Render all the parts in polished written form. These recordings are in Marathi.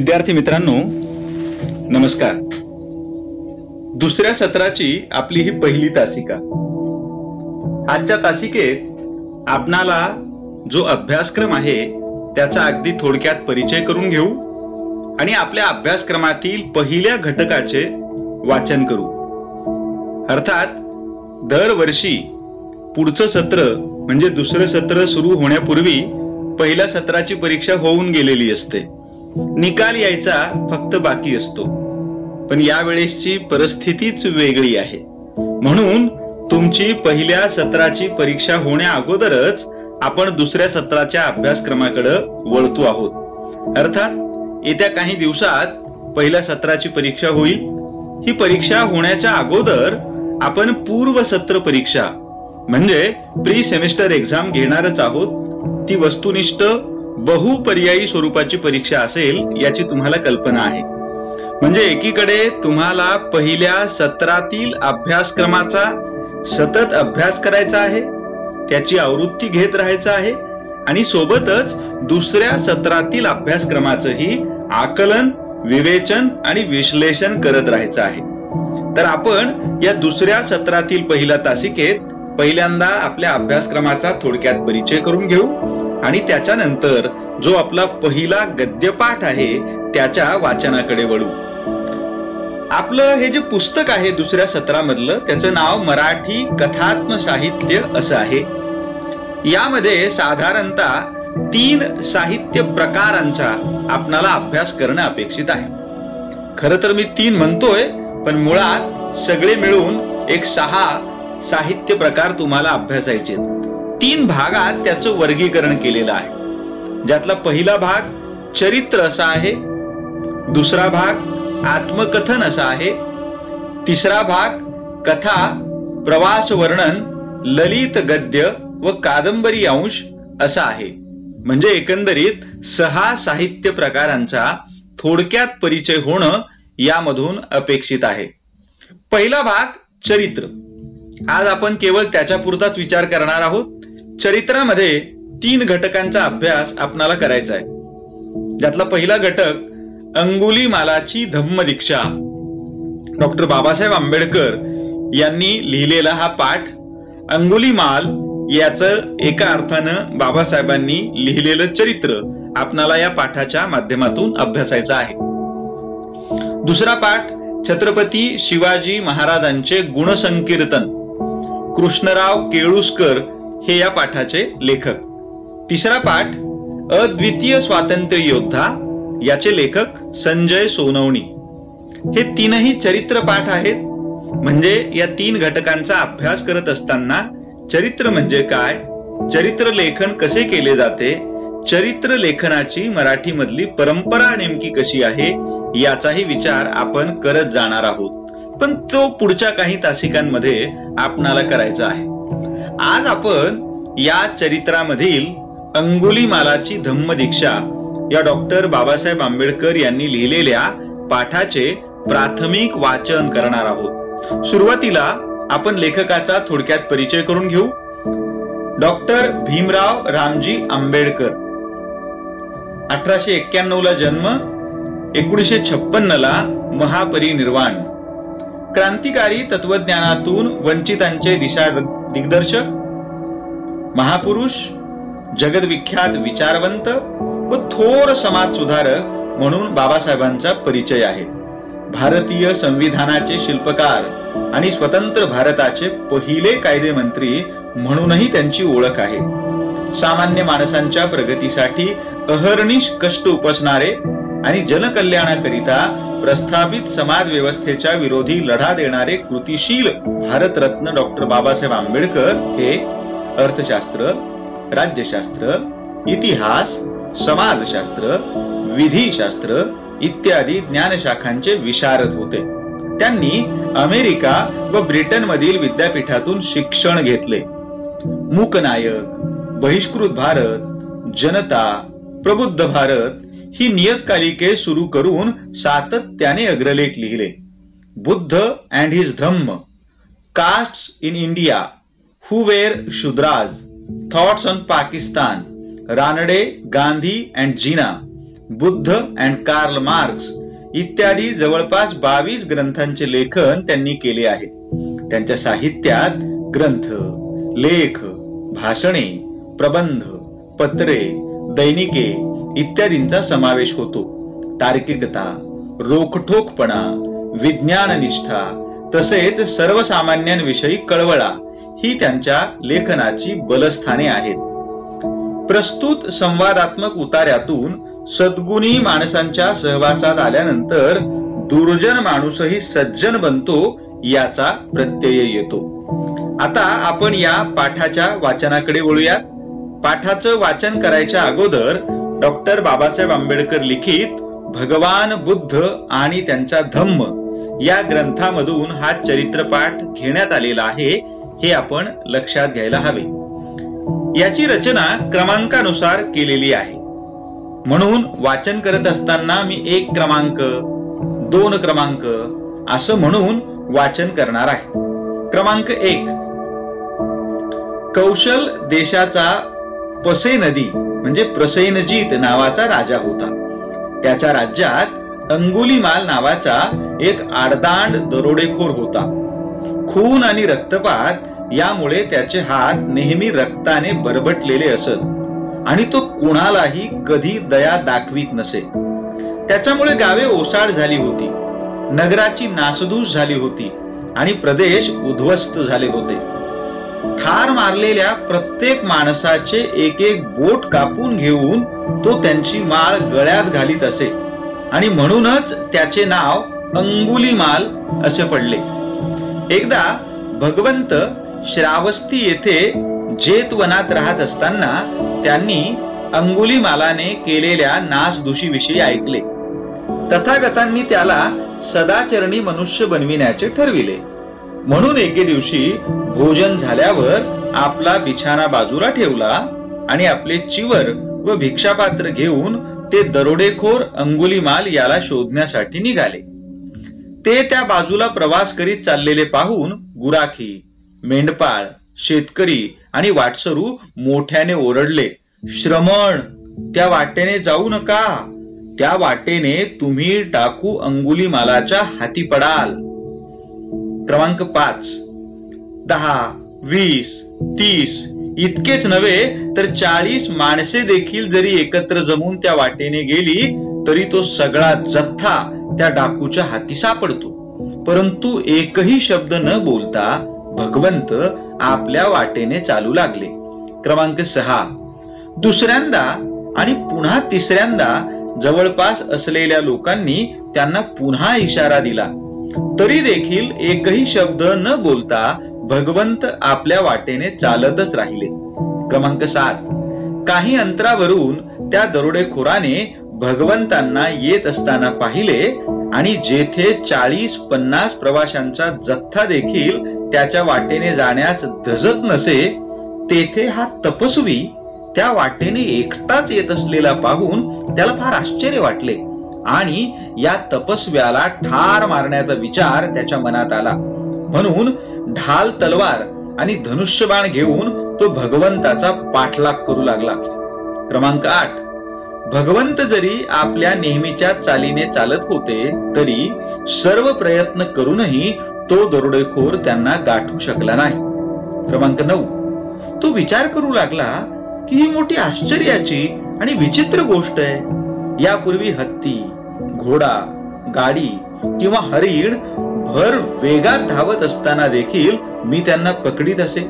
विद्यार्थी मित्रांनो, नमस्कार. दुसऱ्या सत्राची आपली ही पहिली तासिका. आजच्या तासिकेत आपणाला जो अभ्यासक्रम आहे त्याचा अगदी थोडक्यात परिचय करून घेऊ आणि आपल्या अभ्यासक्रमातील पहिल्या घटकाचे वाचन करू. अर्थात दरवर्षी पुढचं सत्र म्हणजे दुसरं सत्र सुरू होण्यापूर्वी पहिल्या सत्राची परीक्षा होऊन गेलेली असते. निकाल यायचा फक्त बाकी असतो. पण यावेळेसची परिस्थितीच वेगळी आहे. म्हणून तुमची पहिल्या सत्राची परीक्षा होण्या अगोदरच आपण दुसऱ्या सत्राच्या अभ्यासक्रमाकडे वळतो आहोत. अर्थात येत्या काही दिवसात पहिल्या सत्राची परीक्षा होईल. ही परीक्षा होण्याच्या अगोदर आपण पूर्व सत्र परीक्षा म्हणजे प्री सेमिस्टर एक्झाम घेणारच आहोत. ती वस्तुनिष्ठ बहुपर्यायी स्वरूपाची परीक्षा असेल याची तुम्हाला कल्पना आहे. म्हणजे एकीकडे तुम्हाला पहिल्या सत्रातील अभ्यासक्रमाचा सतत अभ्यास करायचा आहे, त्याची आवृत्ती घेत राहायचं आहे आणि सोबतच दुसऱ्या सत्रातील अभ्यासक्रमाचंही आकलन, विवेचन आणि विश्लेषण करत राहायचं आहे. तर आपण या दुसऱ्या सत्रातील पहिल्या तासिकेत पहिल्यांदा आपल्या अभ्यासक्रमाचा थोडक्यात परिचय करून घेऊ आणि त्याच्यानंतर जो आपला पहिला गद्यपाठ आहे त्याच्या वाचनाकडे वळू. आपलं हे जे पुस्तक आहे दुसऱ्या सत्रामधलं त्याचं नाव मराठी कथात्म साहित्य असं आहे. यामध्ये साधारणतः 3 साहित्य प्रकारांचा आपणाला अभ्यास करणं अपेक्षित आहे. खरं तर मी 3 म्हणतोय, पण मुळात सगळे मिळून एक 6 साहित्य प्रकार तुम्हाला अभ्यासायचे. 3 भागात त्याचं वर्गीकरण केलेलं आहे. ज्यातला पहिला भाग चरित्र असा आहे, दुसरा भाग आत्मकथन असा आहे, तिसरा भाग कथा, प्रवास वर्णन, ललित गद्य व कादंबरी अंश असा आहे. म्हणजे एकंदरीत 6 साहित्य प्रकारांचा थोडक्यात परिचय होणं यामधून अपेक्षित आहे. पहिला भाग चरित्र. आज आपण केवळ त्याच्यापुरताच विचार करणार आहोत. चरित्रामध्ये 3 घटकांचा अभ्यास आपणाला करायचा आहे. ज्यातला पहिला घटक अंगुलीमालाची धम्मदीक्षा. डॉक्टर बाबासाहेब आंबेडकर यांनी लिहिलेला हा पाठ. अंगुलीमाल याचं एका अर्थानं बाबासाहेबांनी लिहिलेलं चरित्र आपणाला या पाठाच्या माध्यमातून अभ्यासायचं आहे. दुसरा पाठ छत्रपती शिवाजी महाराजांचे गुणसंकीर्तन. कृष्णराव केळुस्कर हे या पाठाचे लेखक. तिसरा पाठ अद्वितीय स्वातंत्र्य योद्धा. याचे लेखक संजय सोनवणी. हे 3ही चरित्र पाठ आहेत. म्हणजे या 3 घटकांचा अभ्यास करत असताना चरित्र म्हणजे काय, चरित्र लेखन कसे केले जाते, चरित्र लेखनाची मराठी मधली परंपरा नेमकी कशी आहे याचाही विचार आपण करत जाणार आहोत. पण तो पुढच्या काही तासिकांमध्ये आपणाला करायचा आहे. आज आपण या चरित्रामधील अंगुलीमालाची धम्मदीक्षा या डॉक्टर बाबासाहेब आंबेडकर यांनी लिहिलेल्या पाठाचे प्राथमिक वाचन करणार आहोत. सुरुवातीला आपण लेखकाचा थोडक्यात परिचय करून घेऊ. डॉक्टर भीमराव रामजी आंबेडकर. 1891 ला जन्म, 1956 ला महापरिनिर्वाण. क्रांतिकारी तत्वज्ञानातून वंचितांचे दिशा दिग्दर्शक, महापुरुष, जगदविख्यात विचारवंत व थोर समाज सुधारक म्हणून बाबासाहेबांचा परिचय आहे. भारतीय संविधानाचे शिल्पकार आणि स्वतंत्र भारताचे पहिले कायदेमंत्री म्हणूनही त्यांची ओळख आहे. सामान्य माणसांच्या प्रगतीसाठी अहर्निश कष्ट उपसणारे आणि जनकल्याणाकरिता प्रस्थापित समाज व्यवस्थेच्या विरोधी लढा देणारे कृतिशील भारतरत्न डॉक्टर बाबासाहेब आंबेडकर हे अर्थशास्त्र, राज्यशास्त्र, इतिहास, समाजशास्त्र, विधिशास्त्र इत्यादी ज्ञानशाखांचे विशारद होते. त्यांनी अमेरिका व ब्रिटन मधील विद्यापीठातून शिक्षण घेतले. मूकनायक, बहिष्कृत भारत, जनता, प्रबुद्ध भारत ही नियतकालिके सुरू करून सातत्याने अग्रलेख लिहिले. Buddha and his Dhamma, caste in India, who were Shudras, thoughts on Pakistan, Ranade, Gandhi and Jinnah, Buddha and Karl Marx इत्यादी जवळपास 22 ग्रंथांचे लेखन त्यांनी केले आहे. त्यांच्या साहित्यात ग्रंथ, लेख, भाषणे, प्रबंध, पत्रे, दैनिके इत्यादींचा समावेश होतो. तार्किकता, रोखठोकपणा, विज्ञाननिष्ठा तसेच सर्वसामान्यांविषयी कळवळा ही त्यांच्या लेखनाची बलस्थाने आहेत. प्रस्तुत संवादात्मक उतार्यातून सद्गुणी माणसांच्या सहवासात आल्यानंतर दुर्जन माणूसही सज्जन बनतो याचा प्रत्यय येतो. आता आपण या पाठाच्या वाचनाकडे वळूया. पाठाचं वाचन करायच्या अगोदर डॉक्टर बाबासाहेब आंबेडकर लिखित भगवान बुद्ध आणि त्यांचा धम्म या ग्रंथामधून हा चरित्रपाठ घेण्यात आलेला आहे हे आपण लक्षात घ्यायला हवे. याची रचना क्रमांकानुसार केलेली आहे. म्हणून वाचन करत असताना मी 1 क्रमांक 2 क्रमांक असं म्हणून वाचन करणार आहे. क्रमांक 1. कौशल देशाचा पसे नदी म्हणजे प्रसेनजीत नावाचा राजा होता. त्याच्या राज्यात अंगुलीमाल नावाचा एक आडदांड दरोडेखोर होता. खून आणि रक्तपात यामुळे त्याचे हात नेहमी रक्ताने बरबटलेले असत आणि तो कुणालाही कधी दया दाखवीत नसे. त्याच्यामुळे गावे ओसाड झाली होती, नगराची नासधूस झाली होती आणि प्रदेश उद्ध्वस्त झाले होते. ठार मारलेल्या प्रत्येक माणसाचे एक एक बोट कापून घेऊन तो त्यांची माळ गळ्यात घालीत असे आणि म्हणूनच त्याचे नाव अंगुलीमाल असे पडले. एकदा भगवंत श्रावस्ती येथे जेतवनात राहत असताना त्यांनी अंगुलीमालाने केलेल्या नासधुशीविषयी ऐकले. तथागतांनी त्याला सदाचरणी मनुष्य बनविण्याचे ठरविले. म्हणून एके दिवशी भोजन झाल्यावर आपला बिछाना बाजूला ठेवला आणि आपले चिवर व भिक्षापात्र घेऊन ते दरोडेखोर अंगुलीमाल याला शोधण्यासाठी निघाले. ते त्या बाजूला प्रवास करीत चाललेले पाहून गुराखी, मेंढपाळ, शेतकरी आणि वाटसरू मोठ्याने ओरडले, श्रमण, त्या वाटेने जाऊ नका. त्या वाटेने तुम्ही डाकू अंगुलीमालाच्या हाती पडाल. क्रमांक 5. 10, 20, 30 इतकेच नव्हे तर 40 माणसे देखील जरी एकत्र जमून त्या वाटेने गेली तरी तो सगळा जथ्था त्या डाकूच्या हाती सापडतो. परंतु एकही शब्द न बोलता भगवंत आपल्या वाटेने चालू लागले. क्रमांक 6. दुसऱ्यांदा आणि पुन्हा तिसऱ्यांदा जवळपास असलेल्या लोकांनी त्यांना पुन्हा इशारा दिला तरी देखील एकही शब्द न बोलता भगवंत आपल्या वाटेने चालतच राहिले. क्रमांक 7. काही अंतरावरून त्या दरोडेखोराने भगवंतांना येत असताना पाहिले आणि जेथे 40-50 प्रवाशांचा जथ्था देखील त्याच्या वाटेने जाण्यास धजत नसे तेथे हा तपस्वी त्या वाटेने एकटाच येत असलेला पाहून त्याला फार आश्चर्य वाटले आणि या तपस्व्याला ठार मारण्याचा विचार त्याच्या मनात आला. म्हणून ढाल, तलवार आणि धनुष्यबाण घेऊन तो भगवंताचा पाठलाग करू लागला. क्रमांक 8. भगवंत जरी आपल्या नेहमीच्या चालीने चालत होते तरी सर्व प्रयत्न करूनही तो दरोडेखोर त्यांना गाठू शकला नाही. क्रमांक 9. तो विचार करू लागला की ही मोठी आश्चर्याची आणि विचित्र गोष्ट आहे. यापूर्वी हत्ती, घोडा, गाडी किंवा हरिण भर वेगात धावत असताना देखील मी त्यांना पकडीत असे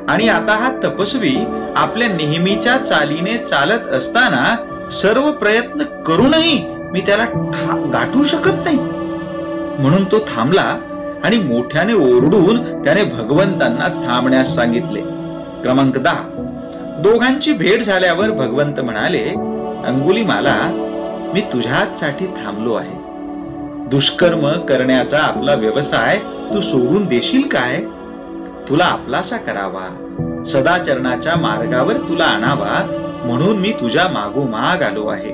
आणि आता हा तपस्वी आपल्या नेहमीच्या चालीने चालत असताना सर्व प्रयत्न करूनही मी त्याला गाठू शकत नाही. म्हणून तो थांबला आणि मोठ्याने ओरडून त्याने भगवंतांना थांबण्यास सांगितले. क्रमांक 10. दोघांची भेट झाल्यावर भगवंत म्हणाले, अंगुलीमाला, मी तुझ्यासाठी थांबलो आहे. दुष्कर्म करण्याचा आपला व्यवसाय तू सोडून देशील काय? तुला आपलासा करावा, सदाचरणाच्या मार्गावर तुला आणावा म्हणून मी तुझ्या मागोमाग आलो आहे.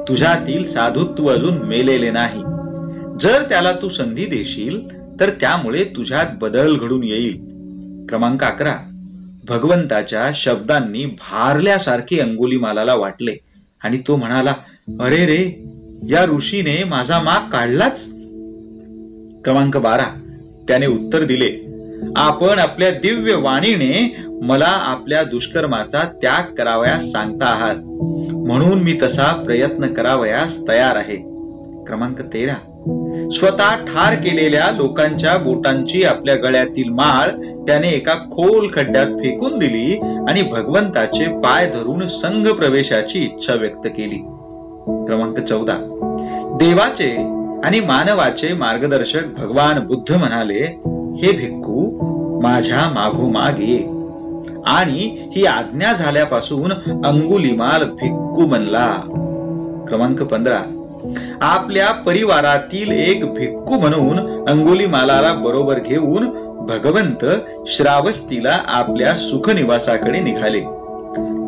तुझ्यातील साधुत्व अजून मेलेले नाही. जर त्याला तू संधी देशील तर त्यामुळे तुझ्यात बदल घडून येईल. क्रमांक 11. भगवंताच्या शब्दांनी भारल्यासारखे अंगुलीमालाला वाटले आणि तो म्हणाला, अरे रे, या ऋषीने माझा माग काढलाच. क्रमांक 12, त्याने उत्तर दिले, आपण आपल्या दिव्य वाणीने मला आपल्या दुष्कर्माचा त्याग करावयास सांगता आहात, म्हणून मी तसा प्रयत्न करावयास तयार आहे. क्रमांक 13, स्वतः ठार केलेल्या लोकांच्या बोटांची आपल्या गळ्यातील माळ त्याने एका खोल खड्ड्यात फेकून दिली आणि भगवंताचे पाय धरून संघ प्रवेशाची इच्छा व्यक्त केली. क्रमांक 14, देवाचे आणि मानवाचे मार्गदर्शक भगवान बुद्ध म्हणाले, हे भिक्खू, माझ्या मागोमाग ये. आणि ही आज्ञा झाल्यापासून अंगुलीमाल भिक्खू बनला. क्रमांक 15, आपल्या परिवारातील एक भिक्खू म्हणून अंगुलीमालाला बरोबर घेऊन भगवंत श्रावस्तीला आपल्या सुखनिवासाकडे निघाले.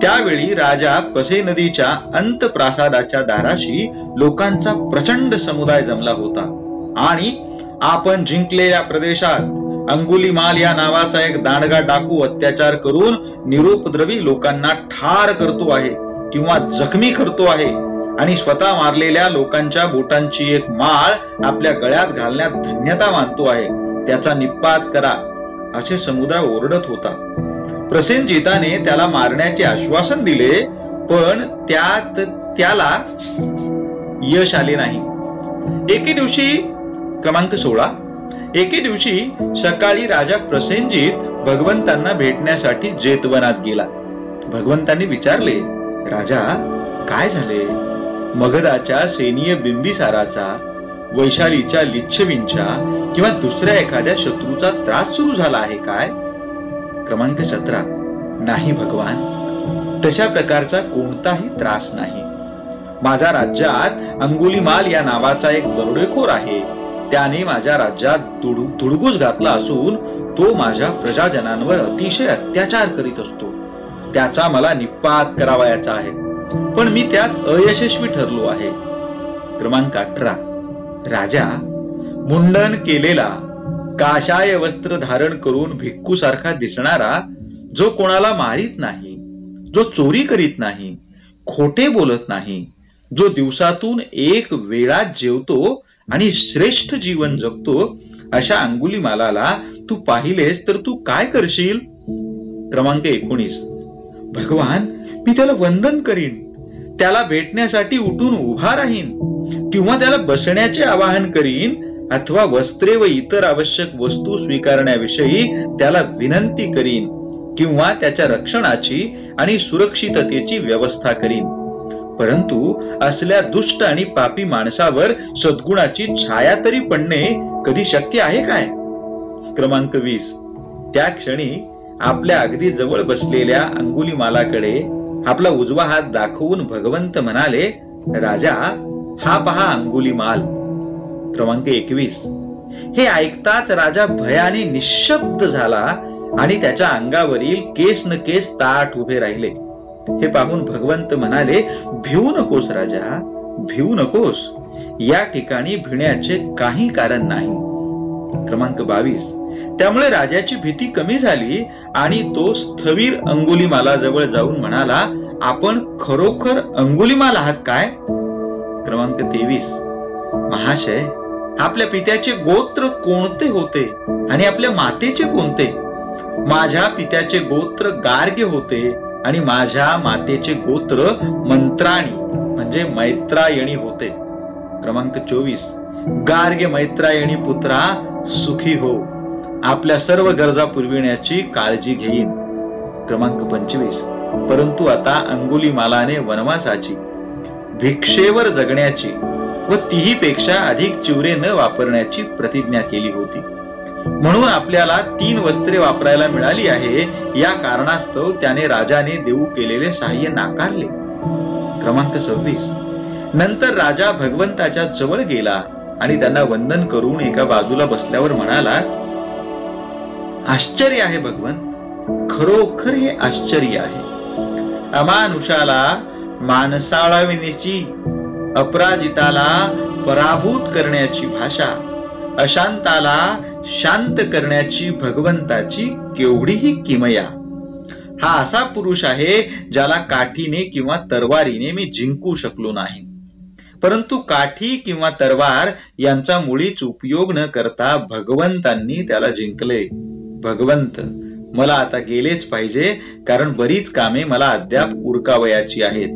त्यावेळी राजा पसे नदीच्या अंतप्रासादाच्या दाराशी लोकांचा प्रचंड समुदाय जमला होता आणि आपण जिंकलेल्या प्रदेशात अंगुलीमाल या नावाचा एक दांडगा डाकू अत्याचार करून निरुपद्रवी लोकांना ठार करतो आहे किंवा जखमी करतो आहे आणि स्वतः मारलेल्या लोकांच्या बोटांची एक माळ आपल्या गळ्यात घालण्यात धन्यता मानतो आहे, त्याचा निपात करा, असे समुदाय ओरडत होता. प्रसेनजिताने त्याला मारण्याचे आश्वासन दिले, पण त्यात त्याला यश आले नाही. एके दिवशी क्रमांक 16, एके दिवशी सकाळी राजा प्रसेनजित भगवंतांना भेटण्यासाठी जेतवनात गेला. भगवंतांनी विचारले, राजा, काय झाले? मगधाच्या सेनीय बिंबिसाराचा, वैशालीच्या लिच्छवींच्या किंवा दुसऱ्या एखाद्या शत्रूचा त्रास सुरू झाला आहे काय? क्रमांक 17, नाही भगवान, तशा प्रकारचा कोणताही त्रास नाही. माझ्या राज्यात अंगुलीमाल या नावाचा एक दरोडेखोर आहे. त्याने माझ्या राज्यात धुडगूस घातला असून तो माझ्या प्रजाजनांवर अतिशय अत्याचार करीत असतो. त्याचा मला निपात करावयाचा आहे, पण मी त्यात अयशस्वी ठरलो आहे. क्रमांक 18, राजा, मुंडन केलेला, काशाय वस्त्र धारण करून भिक्खू सारखा दिसणारा, जो कोणाला मारित नाही, जो चोरी करीत नाही, खोटे बोलत नाही, जो दिवसातून एक वेळा जेवतो आणि श्रेष्ठ जीवन जगतो, अशा अंगुलीमालाला तू पाहिलेस तर तू काय करशील? क्रमांक 19, भगवान, मी त्याला वंदन करीन, त्याला भेटण्यासाठी उठून उभा राहीन किंवा त्याला बसण्याचे आवाहन करीन अथवा वस्त्रे व इतर आवश्यक वस्तू स्वीकारण्याविषयी त्याला विनंती करीन किंवा त्याच्या रक्षणाची आणि सुरक्षिततेची व्यवस्था करीन. परंतु असल्या दुष्ट आणि पापी माणसावर सद्गुणाची छाया तरी पडणे कधी शक्य आहे काय? क्रमांक 20, त्या क्षणी आपल्या अगदी जवळ बसलेल्या अंगुलीमालाकडे आपला उजवा हात दाखवून भगवंत म्हणाले, राजा, हा पहा अंगुलीमाल. क्रमांक 21, हे ऐकताच राजा भयाने निशब्द झाला आणि त्याच्या अंगावरील केस न केस ताठ उभे राहिले. हे पाहून भगवंत म्हणाले, भिवू नकोस राजा, भिवू नकोस, या ठिकाणी भिण्याचे काही कारण नाही. क्रमांक 22, त्यामुळे राजाची भीती कमी झाली आणि तो स्थवीर अंगुलीमाला जवळ जाऊन म्हणाला, आपण खरोखर अंगुलीमाल आहात काय? क्रमांक 23, महाशय, आपल्या पित्याचे गोत्र कोणते होते आणि आपल्या मातेचे कोणते? माझ्या पित्याचे गोत्र गार्ग्य होते आणि माझ्या मातेचे गोत्र मंत्राणी म्हणजे मैत्रायणी होते. क्रमांक 24, गार्ग्य मैत्रायणी पुत्रा, सुखी हो, आपल्या सर्व गरजा पुरविण्याची काळजी घेईन. क्रमांक 25, परंतु आता अंगुलीमालाने वनवासाची, भिक्षेवर जगण्याची व तीही पेक्षा अधिक चिवरे न वापरण्याची प्रतिज्ञा केली होती. म्हणून आपल्याला 3 वस्त्रे वापरायला मिळाली आहे, या कारणास्तव त्याने राजाने देऊ केलेले सहाय्य नाकारले. क्रमांक 26, नंतर राजा भगवंताच्या जवळ गेला आणि त्यांना वंदन करून एका बाजूला बसल्यावर म्हणाला, आश्चर्य आहे भगवंत, खरोखर हे आश्चर्य आहे. अमानुषाला माणसाळविण्याची, अपराजिताला पराभूत करण्याची भाषा, अशांताला शांत करण्याची भगवंताची केवढीही किमया. हा असा पुरुष आहे ज्याला काठीने किंवा तरवारीने मी जिंकू शकलो नाही. परंतु काठी किंवा तरवार यांचा मुळीच उपयोग न करता भगवंतांनी त्याला जिंकले. भगवंत, मला आता गेलेच पाहिजे, कारण बरीच कामे मला अद्याप उरकावयाची आहेत.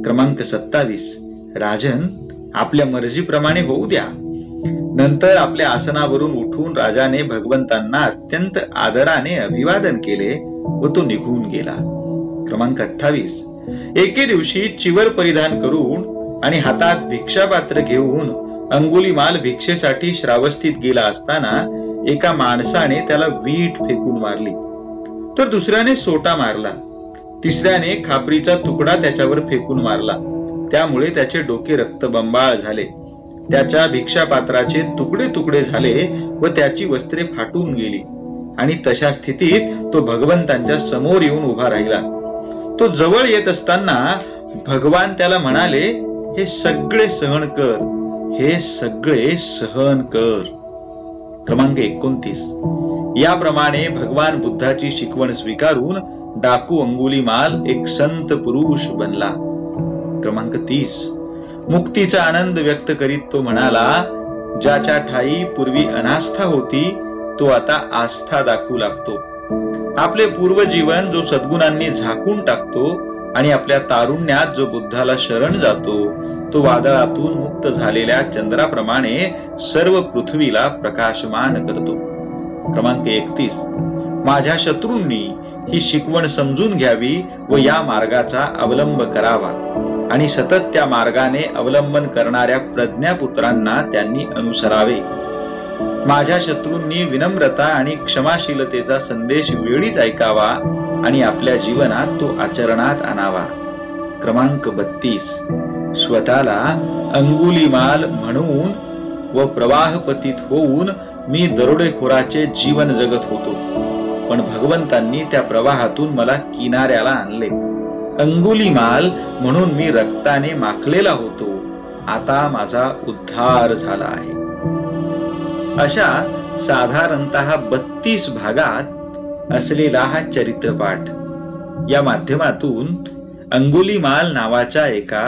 क्रमांक 27. राजन, आपल्या मर्जीप्रमाणे होऊ द्या. नंतर आपल्या आसनावरून उठून राजाने भगवंतांना अत्यंत आदराने अभिवादन केले व तो निघून गेला. क्रमांक 28. एके दिवशी चिवर परिधान करून आणि हातात भिक्षापात्र घेऊन अंगुलीमाल भिक्षेसाठी श्रावस्तीत गेला असताना एका माणसाने त्याला वीट फेकून मारली, तर दुसऱ्याने सोटा मारला, तिसऱ्याने खापरीचा तुकडा त्याच्यावर फेकून मारला. त्यामुळे त्याचे डोके रक्तबंबाळ झाले, त्याच्या भिक्षापात्राचे तुकडे तुकडे झाले व त्याची वस्त्रे फाटून गेली. आणि तशा स्थितीत तो भगवंतांच्या समोर येऊन उभा राहिला. तो जवळ येत असताना भगवान त्याला म्हणाले, हे सगळे सहन कर, हे सगळे सहन कर. क्रमांक 29. याप्रमाणे भगवान बुद्धाची शिकवण स्वीकारून डाकू अंगुलीमाल एक संत पुरुष बनला. क्रमांक 30. मुक्तीचा आनंद व्यक्त करीत तो म्हणाला, ज्याच्या ठाई पूर्वी अनास्था होती तो आता आस्था दाखवू लागतो. आपले पूर्वजीवन जो सद्गुणांनी झाकून टाकतो आणि आपल्या तारुण्यात जो बुद्धाला शरण जातो, तो वादळातून मुक्त झालेल्या चंद्राप्रमाणे सर्व पृथ्वीला प्रकाशमान करतो. क्रमांक 31. माझ्या शत्रूंनी ही शिकवण समजून घ्यावी व या मार्गाचा अवलंब करावा आणि सतत त्या मार्गाने अवलंबन करणाऱ्या प्रज्ञापुत्रांना त्यांनी अनुसरावे. माझ्या शत्रूंनी विनम्रता आणि क्षमाशीलतेचा संदेश वेळीच ऐकावा आणि आपल्या जीवनात तो आचरणात आणावा. क्रमांक 32. स्वतःला अंगुलीमाल म्हणून व प्रवाहपतीत होऊन मी दरोडेखोराचे जीवन जगत होतो, पण भगवंतांनी त्या प्रवाहातून मला किनाऱ्याला आणले. अंगुलीमाल म्हणून मी रक्ताने माखलेला होतो, आता माझा उद्धार झाला आहे. अशा साधारणतः 32 भागात असलेला हा चरित्रपाठ या माध्यमातून अंगुलीमाल नावाच्या एका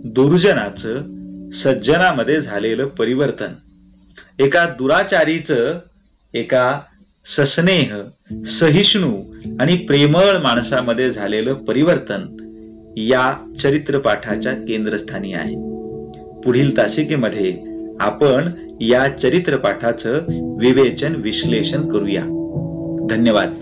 दुर्जनाचं सज्जनामध्ये झालेलं परिवर्तन, एका दुराचारीचं एका सस्नेह, सहिष्णू आणि प्रेमळ माणसामध्ये झालेलं परिवर्तन या चरित्रपाठाच्या केंद्रस्थानी आहे. पुढील तासिकेमध्ये आपण या चरित्रपाठाचं विवेचन, विश्लेषण करूया. धन्यवाद.